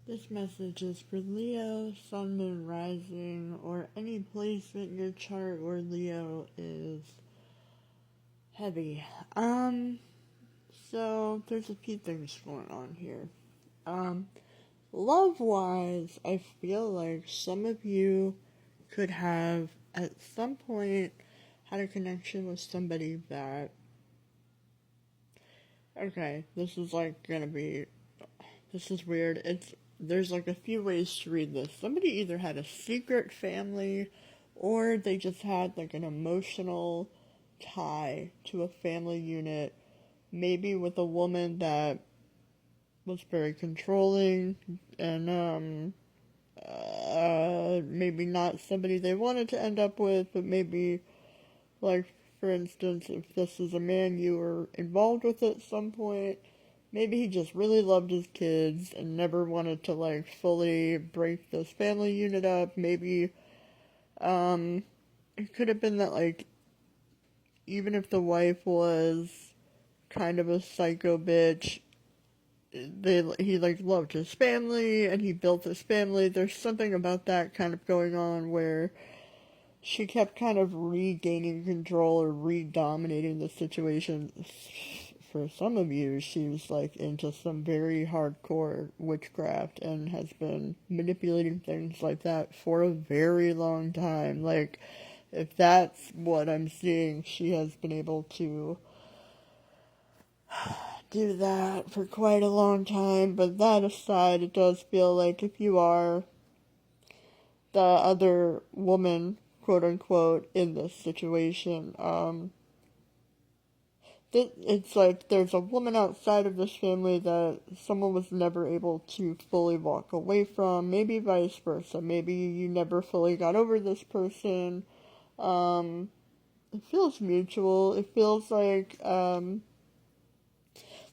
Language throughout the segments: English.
This message is for Leo, Sun, Moon, Rising, or any placement in your chart where Leo is heavy. So there's a few things going on here. Love-wise, I feel like some of you could have, at some point, had a connection with somebody that... Okay, this is this is weird. There's like a few ways to read this. Somebody either had a secret family or they just had like an emotional tie to a family unit, maybe with a woman that was very controlling and maybe not somebody they wanted to end up with, but maybe, like, for instance, if this is a man you were involved with at some point, maybe he just really loved his kids and never wanted to, like, fully break this family unit up. Maybe, it could have been that, like, even if the wife was kind of a psycho bitch, he like loved his family and he built his family. There's something about that kind of going on where she kept kind of regaining control or re-dominating the situation. For some of you, she was like into some very hardcore witchcraft and has been manipulating things like that for a very long time. Like, if that's what I'm seeing, she has been able to do that for quite a long time. But that aside, it does feel like if you are the other woman, quote unquote, in this situation, it's like there's a woman outside of this family that someone was never able to fully walk away from. Maybe vice versa. Maybe you never fully got over this person. It feels mutual. It feels like,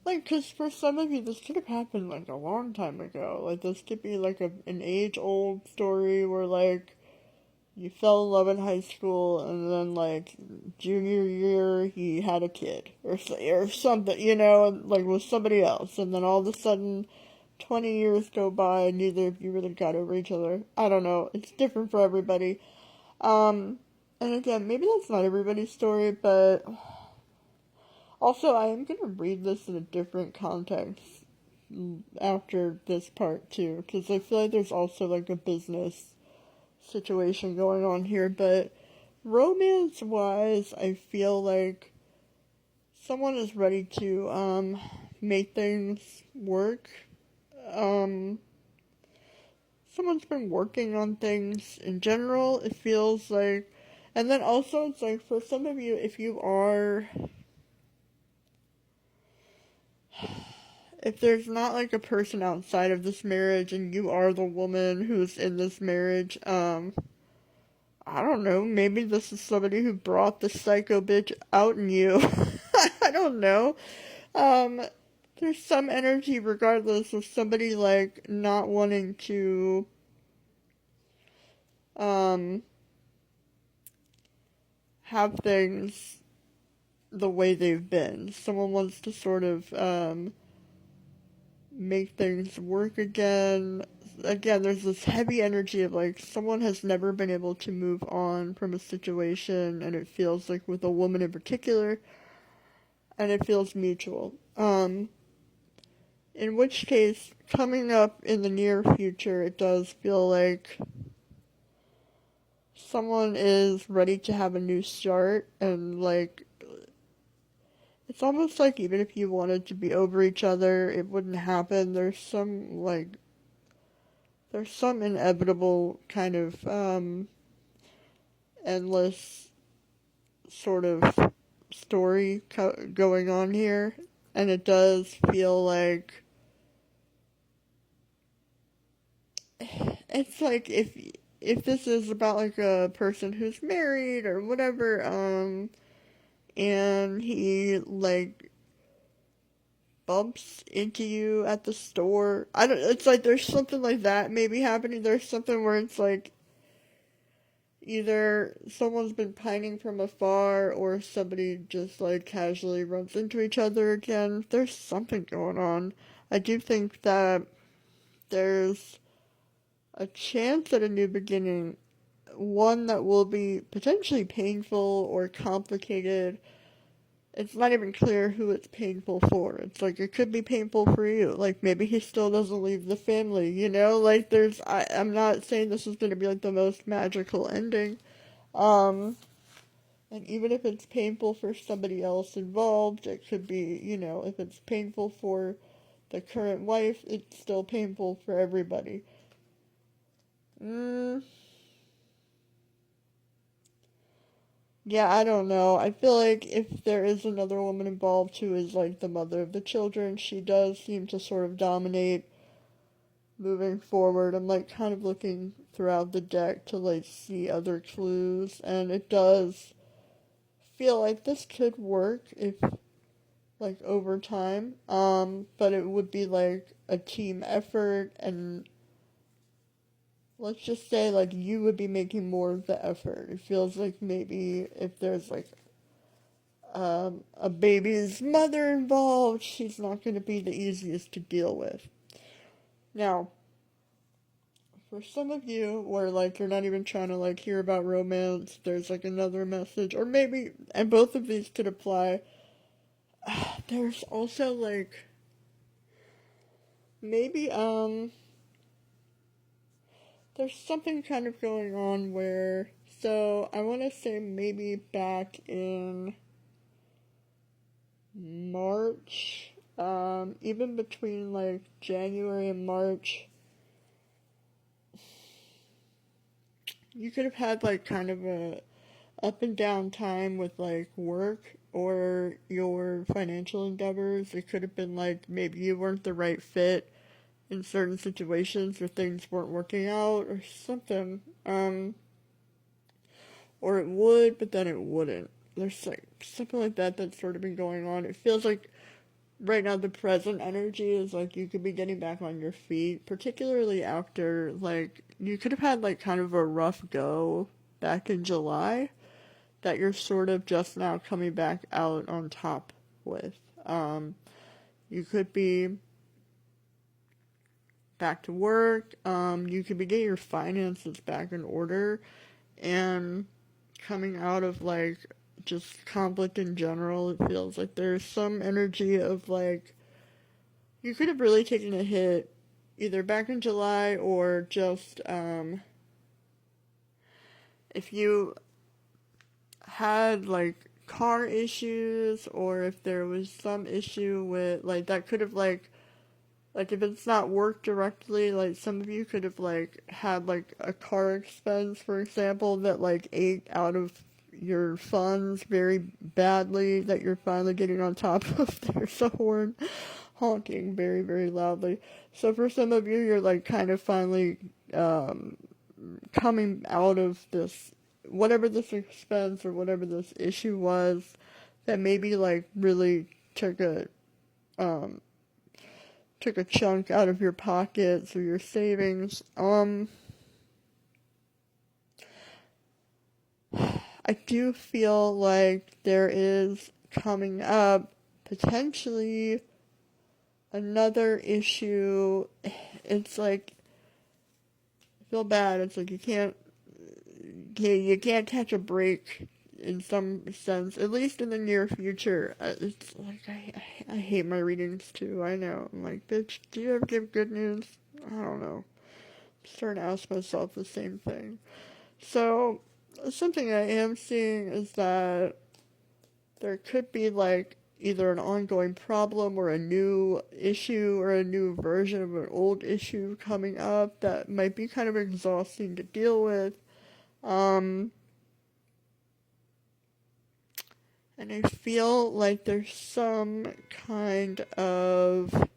because for some of you, this could have happened, like, a long time ago. Like, this could be, like, an age-old story where, like, you fell in love in high school, and then, like, junior year, he had a kid. Or something, like, with somebody else. And then all of a sudden, 20 years go by, and neither of you really got over each other. I don't know. It's different for everybody. And again, maybe that's not everybody's story, but... Also, I am going to read this in a different context after this part, too, because I feel like there's also, like, a business situation going on here, but romance-wise, I feel like someone is ready to, make things work. Someone's been working on things in general, it feels like, and then also, it's like, for some of you, if there's not like a person outside of this marriage and you are the woman who's in this marriage, I don't know, maybe this is somebody who brought the psycho bitch out in you. I don't know. There's some energy regardless of somebody like not wanting to, have things the way they've been. Someone wants to sort of, make things work again. Again, there's this heavy energy of like someone has never been able to move on from a situation, and it feels like with a woman in particular, and it feels mutual. In which case, coming up in the near future, it does feel like someone is ready to have a new start, and like it's almost like even if you wanted to be over each other, it wouldn't happen. There's some inevitable kind of endless sort of story going on here, and it does feel like it's like if this is about like a person who's married or whatever, and he like bumps into you at the store. I don't. It's like there's something like that maybe happening. There's something where it's like either someone's been pining from afar or somebody just like casually runs into each other again. There's something going on. I do think that there's a chance at a new beginning, one that will be potentially painful or complicated. It's not even clear who it's painful for. It's like it could be painful for you. Like maybe he still doesn't leave the family, you know? Like I'm not saying this is gonna be like the most magical ending. Um and even if it's painful for somebody else involved, it could be, if it's painful for the current wife, it's still painful for everybody. Mm, yeah, I don't know. I feel like if there is another woman involved who is like the mother of the children, she does seem to sort of dominate moving forward. I'm like kind of looking throughout the deck to like see other clues, and it does feel like this could work if like over time. But it would be like a team effort, and let's just say like you would be making more of the effort. It feels like maybe if there's like a baby's mother involved, she's not going to be the easiest to deal with. Now, for some of you where like you're not even trying to like hear about romance, there's like another message, or maybe, and both of these could apply. There's also like maybe there's something kind of going on where, so I want to say maybe back in March, even between like January and March, you could have had like kind of a up and down time with like work or your financial endeavors. It could have been like maybe you weren't the right fit in certain situations or things weren't working out or something. Or it would, but then it wouldn't. There's like something like that that's sort of been going on. It feels like right now the present energy is like you could be getting back on your feet, particularly after like you could have had like kind of a rough go back in July that you're sort of just now coming back out on top with. You could be back to work. You could be getting your finances back in order and coming out of like just conflict in general. It feels like there's some energy of like you could have really taken a hit either back in July or just if you had like car issues or if there was some issue with like that could have like if it's not work directly, like some of you could have like had like a car expense, for example, that like ate out of your funds very badly that you're finally getting on top of. There's a horn honking very, very loudly. So for some of you, you're like kind of finally coming out of this, whatever this expense or whatever this issue was that maybe like really um, took a chunk out of your pockets or your savings. I do feel like there is coming up potentially another issue. It's like I feel bad. It's like you can't catch a break in some sense, at least in the near future. It's like I hate my readings too. I know. I'm like, bitch, do you ever give good news? I don't know. I'm starting to ask myself the same thing. So something I am seeing is that there could be like either an ongoing problem or a new issue or a new version of an old issue coming up that might be kind of exhausting to deal with. Um, and I feel like there's some kind of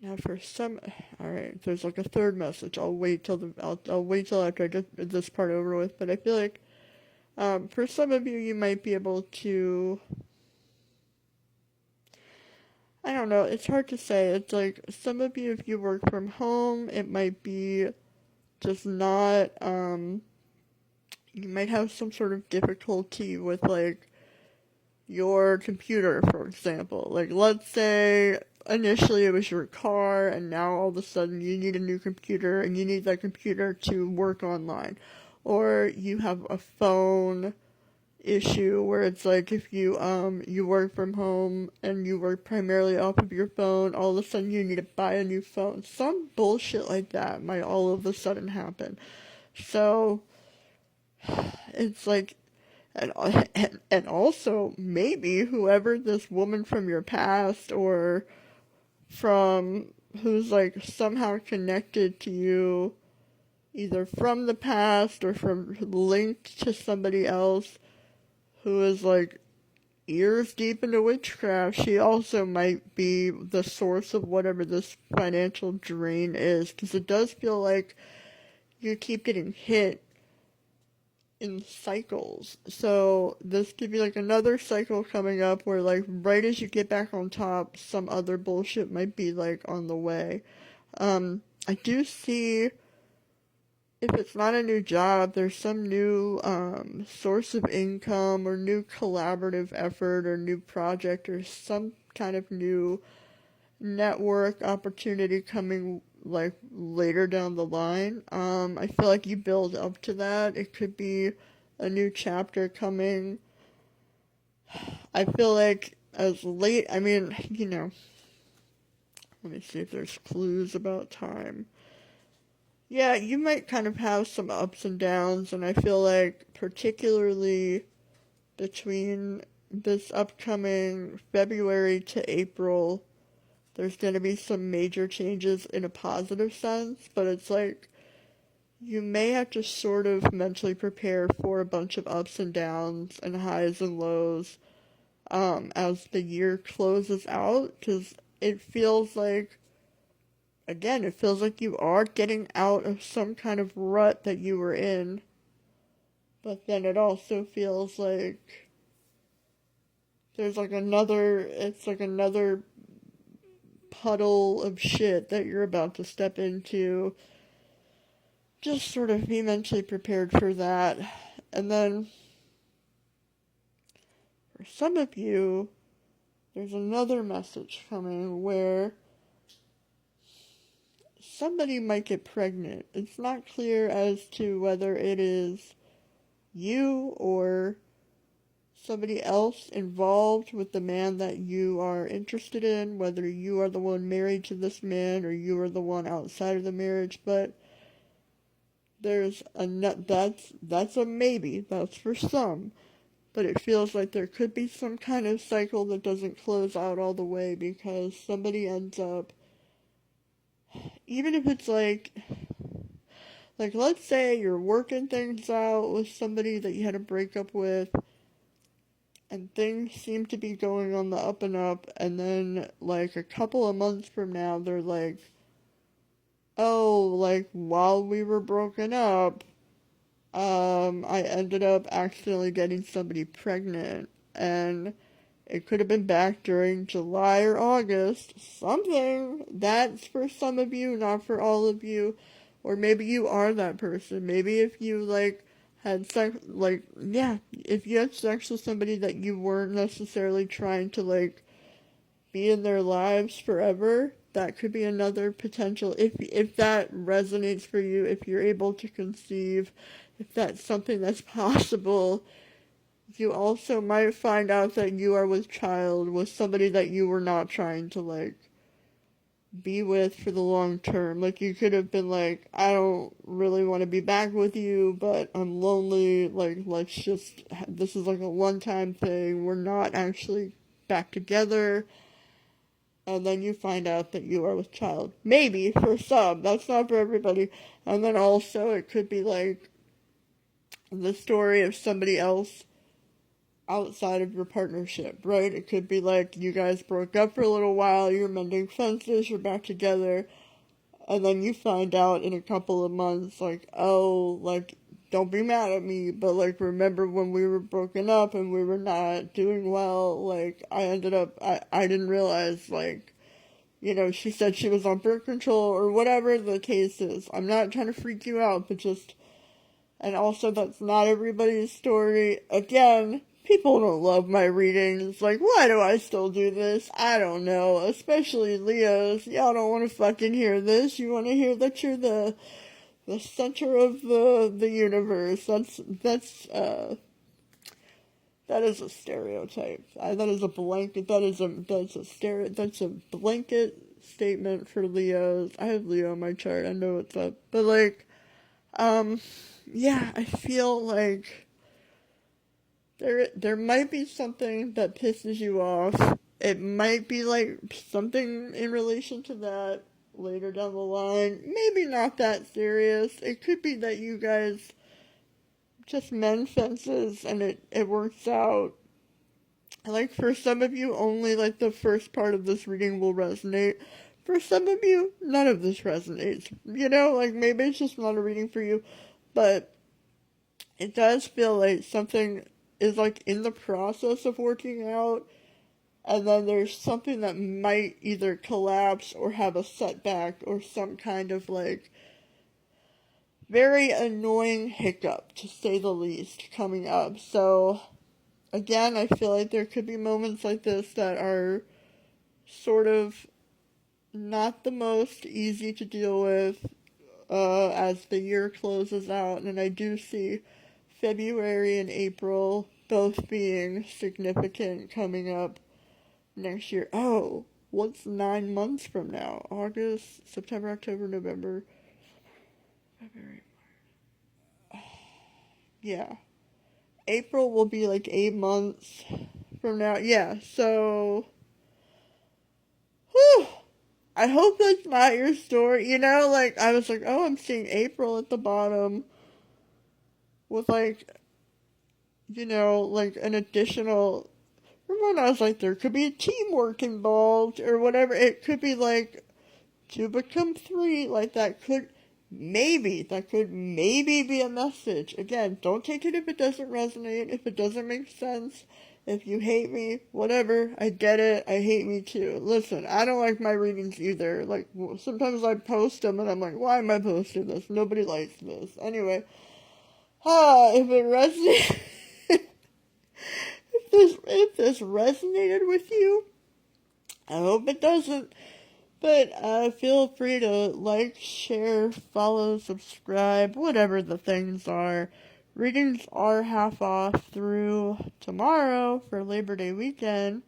now for some. All right, there's like a third message. I'll wait till after I get this part over with. But I feel like for some of you, you might be able to. I don't know. It's hard to say. It's like some of you, if you work from home, it might be just not. You might have some sort of difficulty with like your computer, for example. Like, let's say initially it was your car, and now all of a sudden you need a new computer, and you need that computer to work online. Or you have a phone issue where it's like if you work from home and you work primarily off of your phone, all of a sudden you need to buy a new phone. Some bullshit like that might all of a sudden happen. So it's like, and also maybe whoever this woman from your past or from who's like somehow connected to you, either from the past or from linked to somebody else who is like ears deep into witchcraft, she also might be the source of whatever this financial drain is, because it does feel like you keep getting hit in cycles. So this could be like another cycle coming up where like right as you get back on top, some other bullshit might be like on the way. I do see if it's not a new job, there's some new source of income or new collaborative effort or new project or some kind of new network opportunity coming like later down the line. I feel like you build up to that. It could be a new chapter coming. I feel like as late, I mean, let me see if there's clues about time. Yeah, you might kind of have some ups and downs, and I feel like particularly between this upcoming February to April, there's going to be some major changes in a positive sense, but it's like you may have to sort of mentally prepare for a bunch of ups and downs and highs and lows as the year closes out, because it feels like, again, it feels like you are getting out of some kind of rut that you were in, but then it also feels like there's like another puddle of shit that you're about to step into. Just sort of be mentally prepared for that. And then for some of you, there's another message coming where somebody might get pregnant. It's not clear as to whether it is you or somebody else involved with the man that you are interested in, whether you are the one married to this man or you are the one outside of the marriage, but there's that's a maybe, that's for some, but it feels like there could be some kind of cycle that doesn't close out all the way because somebody ends up, even if it's like let's say you're working things out with somebody that you had a breakup with, and things seem to be going on the up and up, and then like a couple of months from now they're like, oh, like while we were broken up, I ended up accidentally getting somebody pregnant, and it could have been back during July or August, something. That's for some of you, not for all of you. Or maybe you are that person. Maybe if you had sex, if you had sex with somebody that you weren't necessarily trying to be in their lives forever, that could be another potential. If that resonates for you, if you're able to conceive, if that's something that's possible, you also might find out that you are with child with somebody that you were not trying to be with for the long term. Like you could have been like, I don't really want to be back with you, but I'm lonely. Let's just, this is like a one-time thing. We're not actually back together. And then you find out that you are with child. Maybe for some. That's not for everybody. And then also it could be like the story of somebody else outside of your partnership, right? It could be like you guys broke up for a little while, you're mending fences, you're back together, and then you find out in a couple of months, don't be mad at me, but remember when we were broken up and we were not doing well, I didn't realize, she said she was on birth control or whatever the case is. I'm not trying to freak you out, but just, and also that's not everybody's story. Again, people don't love my readings. Like, why do I still do this? I don't know. Especially Leos. Y'all don't want to fucking hear this. You want to hear that you're the center of the universe. That is a stereotype. That is a blanket. That's a blanket statement for Leos. I have Leo on my chart. I know what's up. But like, yeah, I feel like there might be something that pisses you off. It might be like something in relation to that later down the line. Maybe not that serious. It could be that you guys just mend fences and it works out. Like for some of you, only like the first part of this reading will resonate. For some of you, none of this resonates. You know, like maybe it's just not a reading for you, but it does feel like something is like in the process of working out, and then there's something that might either collapse or have a setback or some kind of like very annoying hiccup, to say the least, coming up. So again, I feel like there could be moments like this that are sort of not the most easy to deal with as the year closes out, and I do see February and April both being significant coming up next year. Oh, what's 9 months from now? August, September, October, November, February. Yeah. April will be like 8 months from now. Yeah, so whew, I hope that's not your story. You know, like I was like, oh, I'm seeing April at the bottom with like, you know, like an additional. Remember when I was like, there could be teamwork involved or whatever. It could be like two become three. Like that could maybe be a message. Again, don't take it if it doesn't resonate, if it doesn't make sense. If you hate me, whatever, I get it. I hate me too. Listen, I don't like my readings either. Like, sometimes I post them and I'm like, why am I posting this? Nobody likes this. Anyway, if it resonates, if this resonated with you, I hope it doesn't. But feel free to like, share, follow, subscribe, whatever the things are. Readings are half off through tomorrow for Labor Day weekend.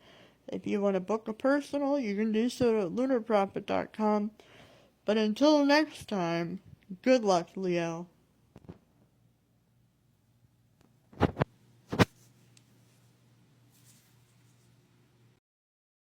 If you want to book a personal, you can do so at lunarprophet.com. But until next time, good luck, Leo.